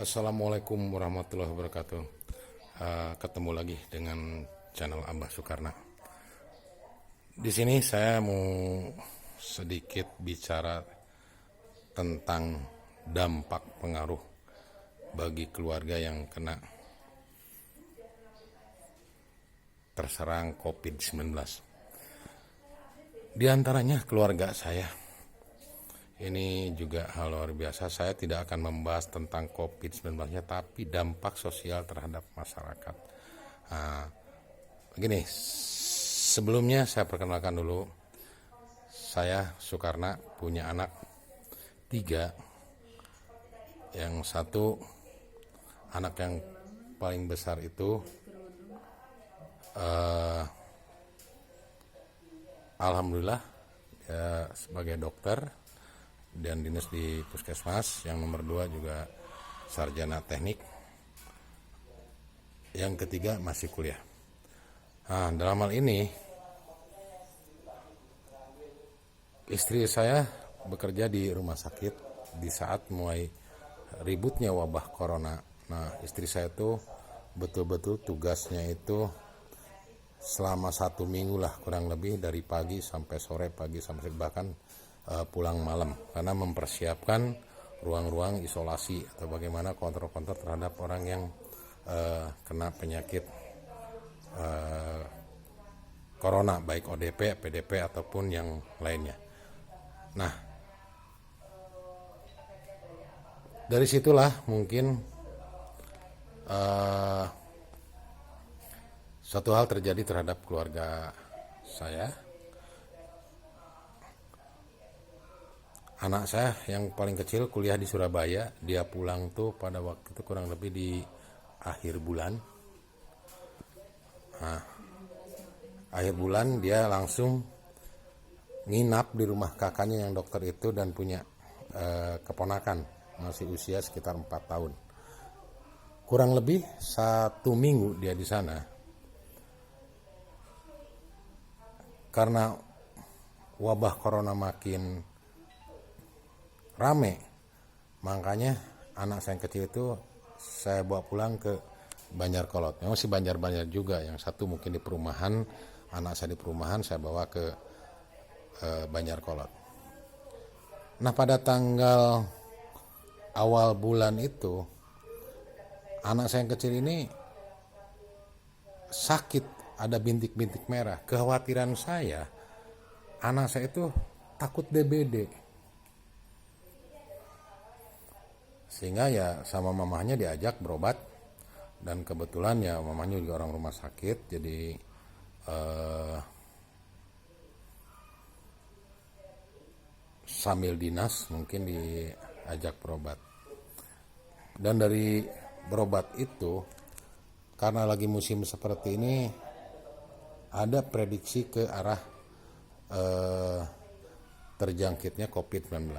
Assalamualaikum warahmatullahi wabarakatuh. Ketemu lagi dengan channel Abah Sukarna. Di sini saya mau sedikit bicara tentang dampak pengaruh bagi keluarga yang kena terserang COVID-19. Di antaranya keluarga saya. Ini juga hal luar biasa. Saya tidak akan membahas tentang COVID-19-nya, tapi dampak sosial terhadap masyarakat. Begini, sebelumnya saya perkenalkan dulu. Saya Sukarna punya anak 3. Yang satu, anak yang paling besar itu alhamdulillah ya, sebagai dokter dan dinas di puskesmas. Yang nomor 2 juga sarjana teknik. Yang ketiga masih kuliah. Dalam hal ini istri saya bekerja di rumah sakit di saat mulai ributnya wabah corona. Istri saya tuh betul-betul tugasnya itu selama 1 minggu lah, kurang lebih dari pagi sampai sore, pagi sampai bahkan pulang malam, karena mempersiapkan ruang-ruang isolasi atau bagaimana kontrol-kontrol terhadap orang yang kena penyakit corona, baik ODP, PDP ataupun yang lainnya. Nah, dari situlah mungkin suatu hal terjadi terhadap keluarga saya. Anak saya yang paling kecil kuliah di Surabaya, dia pulang tuh pada waktu itu kurang lebih di akhir bulan. Akhir bulan dia langsung nginap di rumah kakaknya yang dokter itu dan punya keponakan masih usia sekitar 4 tahun. Kurang lebih 1 minggu dia di sana. Karena wabah corona makin rame, makanya anak saya yang kecil itu saya bawa pulang ke Banjarkolot. Memang sih Banjar-Banjar juga, yang satu mungkin di perumahan, anak saya di perumahan, saya bawa ke Banjarkolot. Nah, pada tanggal awal bulan itu anak saya yang kecil ini sakit, ada bintik-bintik merah. Kekhawatiran saya, anak saya itu takut DBD. Sehingga ya sama mamahnya diajak berobat, dan kebetulan ya mamahnya juga orang rumah sakit, jadi sambil dinas mungkin diajak berobat. Dan dari berobat itu, karena lagi musim seperti ini, ada prediksi ke arah terjangkitnya COVID-19.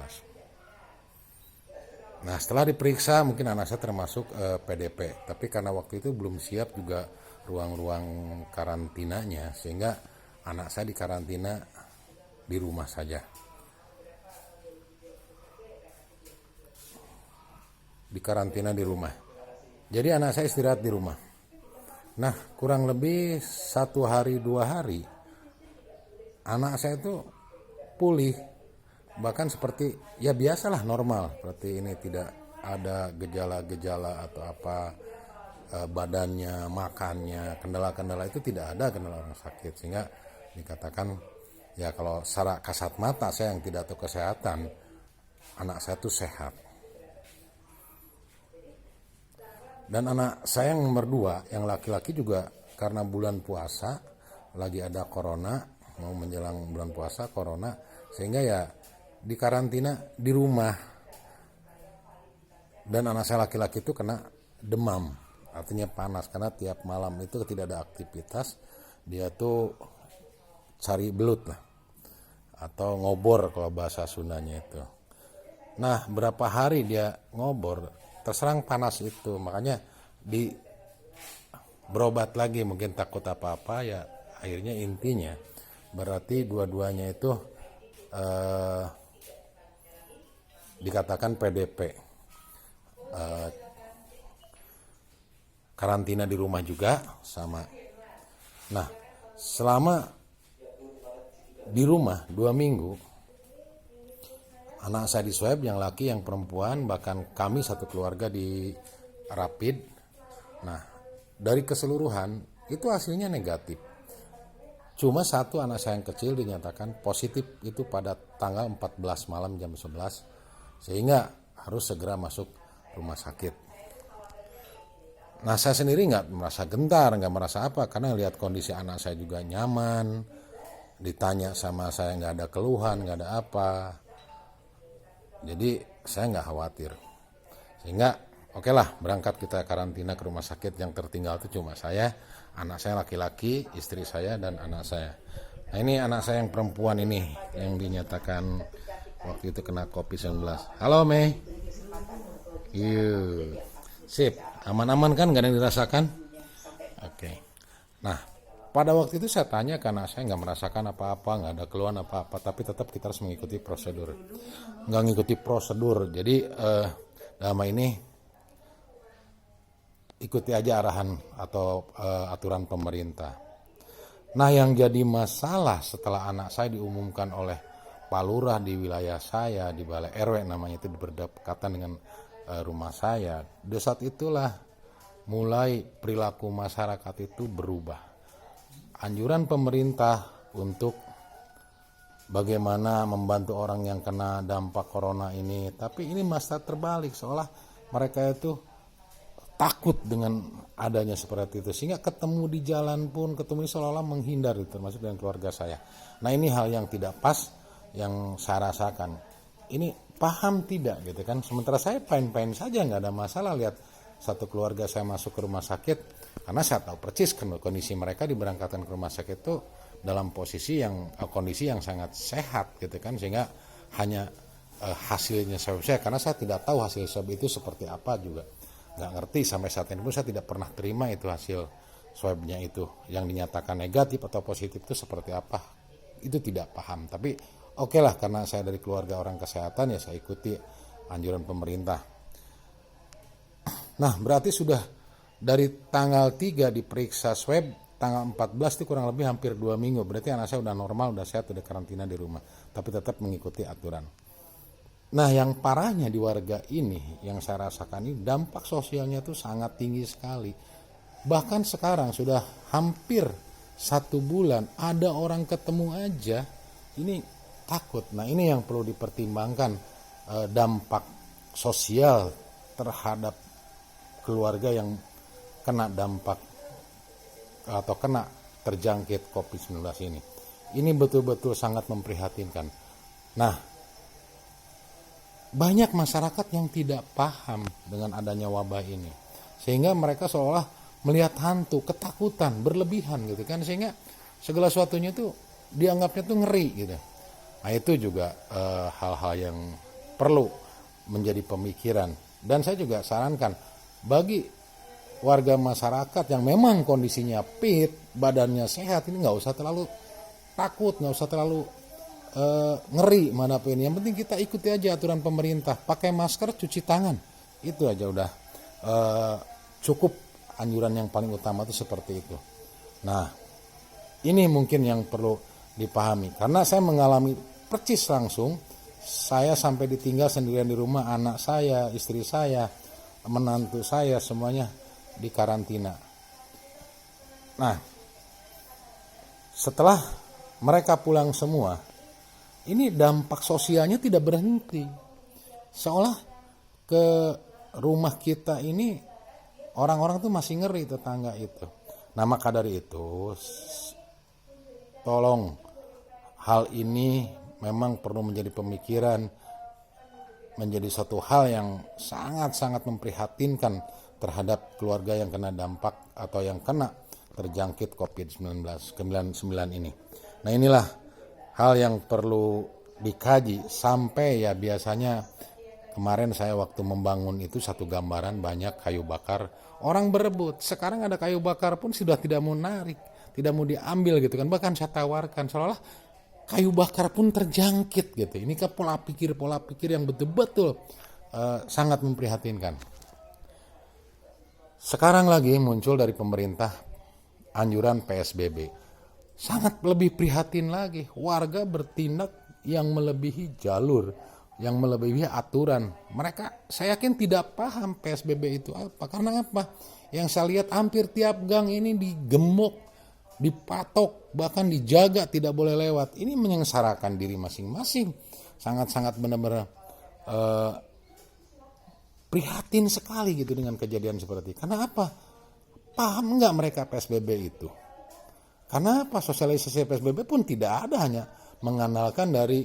Nah, setelah diperiksa mungkin anak saya termasuk PDP, tapi karena waktu itu belum siap juga ruang-ruang karantinanya, sehingga anak saya dikarantina di rumah saja. Dikarantina di rumah. Jadi anak saya istirahat di rumah. Nah, kurang lebih 1 hari 2 hari anak saya itu pulih. Bahkan seperti ya biasalah, normal seperti ini, tidak ada gejala-gejala atau apa, badannya, makannya, kendala-kendala itu tidak ada, kendala orang sakit. Sehingga dikatakan ya, kalau secara kasat mata saya yang tidak tahu kesehatan, anak saya itu sehat. Dan anak saya yang nomor 2, yang laki-laki juga, karena bulan puasa lagi ada corona, mau menjelang bulan puasa corona, sehingga ya dikarantina di rumah. Dan anak saya laki-laki itu kena demam, artinya panas, karena tiap malam itu tidak ada aktivitas, dia tuh cari belut lah, atau ngobor kalau bahasa Sundanya itu. Nah, berapa hari dia ngobor, terserang panas itu, makanya di berobat lagi, mungkin takut apa-apa ya. Akhirnya intinya berarti dua-duanya itu dikatakan PDP, karantina di rumah juga sama. Nah, selama di rumah 2 minggu, anak saya di swab, yang laki yang perempuan, bahkan kami satu keluarga di rapid. Nah, dari keseluruhan itu hasilnya negatif. Cuma satu anak saya yang kecil dinyatakan positif itu pada tanggal 14 malam jam 11, sehingga harus segera masuk rumah sakit. Nah, saya sendiri nggak merasa gentar, nggak merasa apa, karena lihat kondisi anak saya juga nyaman, ditanya sama saya nggak ada keluhan, nggak ada apa. Jadi saya nggak khawatir. Sehingga oke lah, berangkat kita karantina ke rumah sakit. Yang tertinggal itu cuma saya, anak saya laki-laki, istri saya, dan anak saya. Nah, ini anak saya yang perempuan ini yang dinyatakan waktu itu kena COVID-19. Halo Mei. Yuk. Sip, aman-aman kan, gak ada yang dirasakan? Oke. Nah, pada waktu itu saya tanya karena saya nggak merasakan apa-apa, nggak ada keluhan apa-apa, tapi tetap kita harus mengikuti prosedur. Nggak ngikuti prosedur, jadi dalam ini ikuti aja arahan atau aturan pemerintah. Nah, yang jadi masalah setelah anak saya diumumkan oleh Pak Lurah di wilayah saya, di Balai RW namanya, itu berdekatan dengan rumah saya. Di saat itulah mulai perilaku masyarakat itu berubah. Anjuran pemerintah untuk bagaimana membantu orang yang kena dampak corona ini, tapi ini masa terbalik, seolah mereka itu takut dengan adanya seperti itu, sehingga ketemu di jalan pun, ketemu seolah-olah menghindar, termasuk dengan keluarga saya. Nah, ini hal yang tidak pas yang saya rasakan. Ini paham tidak gitu kan, sementara saya fine-fine saja, nggak ada masalah lihat satu keluarga saya masuk ke rumah sakit, karena saya tahu persis kondisi mereka diberangkatkan ke rumah sakit itu dalam posisi yang kondisi yang sangat sehat gitu kan, sehingga hanya hasilnya swab saya, karena saya tidak tahu hasil swab itu seperti apa juga, nggak ngerti sampai saat ini pun saya tidak pernah terima itu hasil swabnya itu yang dinyatakan negatif atau positif itu seperti apa, itu tidak paham. Tapi oke lah, karena saya dari keluarga orang kesehatan ya saya ikuti anjuran pemerintah. Nah, berarti sudah dari tanggal 3 diperiksa swab, tanggal 14 itu kurang lebih hampir 2 minggu. Berarti anak saya udah normal, udah sehat, udah karantina di rumah. Tapi tetap mengikuti aturan. Nah, yang parahnya di warga ini, yang saya rasakan ini, dampak sosialnya itu sangat tinggi sekali. Bahkan sekarang sudah hampir 1 bulan, ada orang ketemu aja, ini takut. Nah, ini yang perlu dipertimbangkan, dampak sosial terhadap keluarga yang kena dampak atau kena terjangkit COVID-19 ini. Ini betul-betul sangat memprihatinkan. Nah, banyak masyarakat yang tidak paham dengan adanya wabah ini, sehingga mereka seolah melihat hantu, ketakutan, berlebihan gitu kan, sehingga segala sesuatunya itu dianggapnya tuh ngeri gitu. Nah, itu juga hal-hal yang perlu menjadi pemikiran. Dan saya juga sarankan bagi warga masyarakat yang memang kondisinya fit, badannya sehat, ini nggak usah terlalu takut, nggak usah terlalu ngeri manapun. Yang penting kita ikuti aja aturan pemerintah, pakai masker, cuci tangan, itu aja udah cukup. Anjuran yang paling utama itu seperti itu. Nah, ini mungkin yang perlu dipahami, karena saya mengalami percis langsung. Saya sampai ditinggal sendirian di rumah, anak saya, istri saya, menantu saya, semuanya di karantina. Nah, setelah mereka pulang semua, ini dampak sosialnya tidak berhenti. Seolah ke rumah kita ini orang-orang tuh masih ngeri, tetangga itu. Nah, maka dari itu tolong hal ini memang perlu menjadi pemikiran, menjadi satu hal yang sangat-sangat memprihatinkan terhadap keluarga yang kena dampak atau yang kena terjangkit COVID-19 ini. Nah, inilah hal yang perlu dikaji sampai ya biasanya kemarin saya waktu membangun itu satu gambaran banyak kayu bakar, orang berebut. Sekarang ada kayu bakar pun sudah tidak mau narik, tidak mau diambil gitu kan. Bahkan saya tawarkan seolah kayu bakar pun terjangkit gitu. Ini kan pola pikir yang betul-betul sangat memprihatinkan. sekarang lagi muncul dari pemerintah anjuran PSBB. Sangat lebih prihatin lagi, warga bertindak yang melebihi jalur, yang melebihi aturan. Mereka, saya yakin tidak paham PSBB itu apa. Karena apa? Yang saya lihat hampir tiap gang ini digemuk, dipatok, bahkan dijaga tidak boleh lewat. Ini menyengsarakan diri masing-masing. Sangat-sangat benar-benar prihatin sekali gitu dengan kejadian seperti. Karena apa? Paham nggak mereka PSBB itu? Karena apa? Sosialisasi PSBB pun tidak ada, hanya mengandalkan dari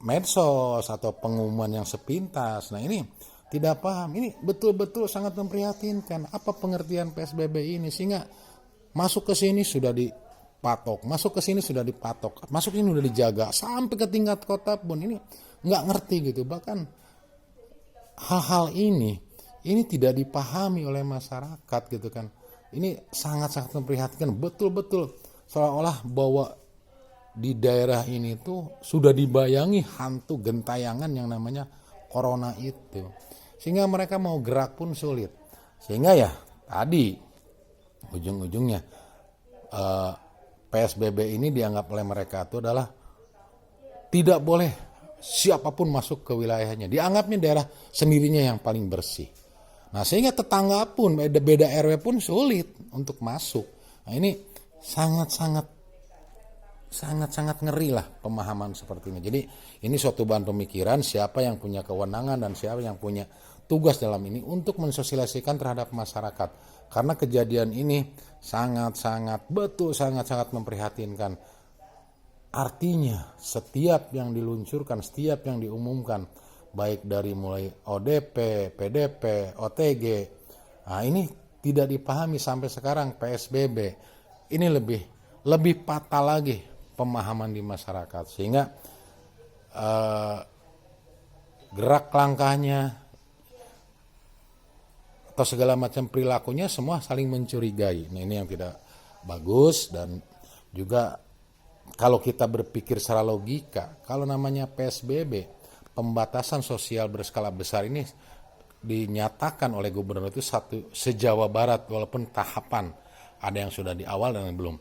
medsos atau pengumuman yang sepintas. Nah ini tidak paham. Ini betul-betul sangat memprihatinkan. Apa pengertian PSBB ini? Sehingga masuk ke sini sudah dipatok, masuk ke sini sudah dipatok, masuk ini sudah dijaga, sampai ke tingkat kota pun ini nggak ngerti gitu. Bahkan hal-hal ini tidak dipahami oleh masyarakat gitu kan. Ini sangat-sangat memprihatinkan, betul-betul seolah-olah bahwa di daerah ini tuh sudah dibayangi hantu gentayangan yang namanya corona itu. Sehingga mereka mau gerak pun sulit. Sehingga ya tadi ujung-ujungnya PSBB ini dianggap oleh mereka itu adalah tidak boleh siapapun masuk ke wilayahnya. Dianggapnya daerah sendirinya yang paling bersih. Nah sehingga tetangga pun, beda RW pun sulit untuk masuk. Nah ini sangat-sangat ngeri lah pemahaman seperti ini. Jadi ini suatu bahan pemikiran siapa yang punya kewenangan dan siapa yang punya tugas dalam ini untuk mensosialisasikan terhadap masyarakat. Karena kejadian ini sangat-sangat memprihatinkan. Artinya setiap yang diluncurkan, setiap yang diumumkan, baik dari mulai ODP, PDP, OTG, nah ini tidak dipahami sampai sekarang PSBB. Ini lebih patah lagi pemahaman di masyarakat, sehingga gerak langkahnya atau segala macam perilakunya semua saling mencurigai. Nah ini yang tidak bagus. Dan juga kalau kita berpikir secara logika, kalau namanya PSBB, pembatasan sosial berskala besar ini dinyatakan oleh gubernur itu se-Jawa Barat, walaupun tahapan ada yang sudah di awal dan yang belum.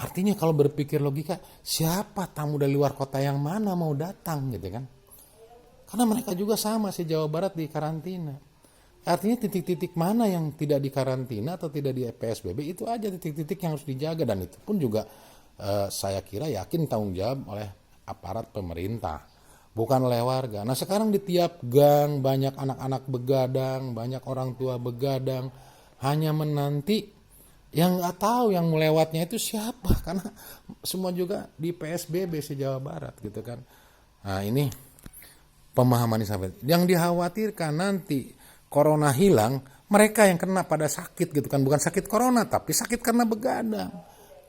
Artinya kalau berpikir logika, siapa tamu dari luar kota yang mana mau datang gitu kan? Karena mereka juga sama se-Jawa Barat di karantina. Artinya titik-titik mana yang tidak di karantina atau tidak di PSBB, itu aja titik-titik yang harus dijaga. Dan itu pun juga saya kira yakin tanggung jawab oleh aparat pemerintah, bukan oleh warga. Nah sekarang di tiap gang banyak anak-anak begadang, banyak orang tua begadang, hanya menanti yang nggak tahu yang melewatnya itu siapa, karena semua juga di PSBB se-Jawa Barat gitu kan. Nah ini pemahaman ini sampai yang dikhawatirkan nanti corona hilang, mereka yang kena pada sakit gitu kan, bukan sakit corona tapi sakit karena begadang,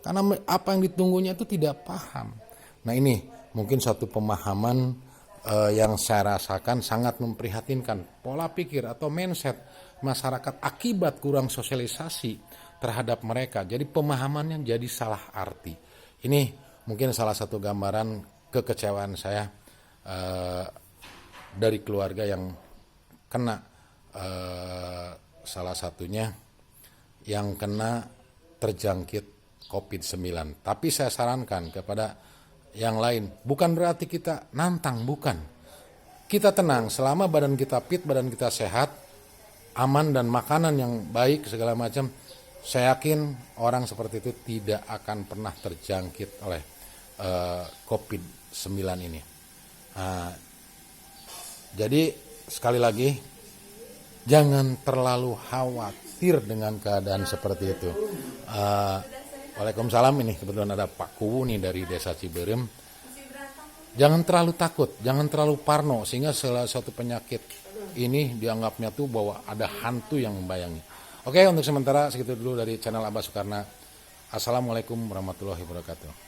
karena apa yang ditunggunya itu tidak paham. Nah ini mungkin satu pemahaman yang saya rasakan sangat memprihatinkan, pola pikir atau mindset masyarakat akibat kurang sosialisasi terhadap mereka. Jadi pemahamannya jadi salah arti. Ini mungkin salah satu gambaran kekecewaan saya dari keluarga yang kena, salah satunya yang kena terjangkit COVID-19. Tapi saya sarankan kepada yang lain, bukan berarti kita nantang, bukan. Kita tenang, selama badan kita fit, badan kita sehat, aman dan makanan yang baik segala macam, saya yakin orang seperti itu tidak akan pernah terjangkit oleh COVID-19 ini. Jadi sekali lagi, jangan terlalu khawatir dengan keadaan seperti itu. Waalaikumsalam, ini kebetulan ada Pak Kuwu nih dari Desa Ciberem. Jangan terlalu takut, jangan terlalu parno, sehingga salah satu penyakit ini dianggapnya tuh bahwa ada hantu yang membayangi. Oke, untuk sementara segitu dulu dari channel Abah Sukarna. Assalamualaikum warahmatullahi wabarakatuh.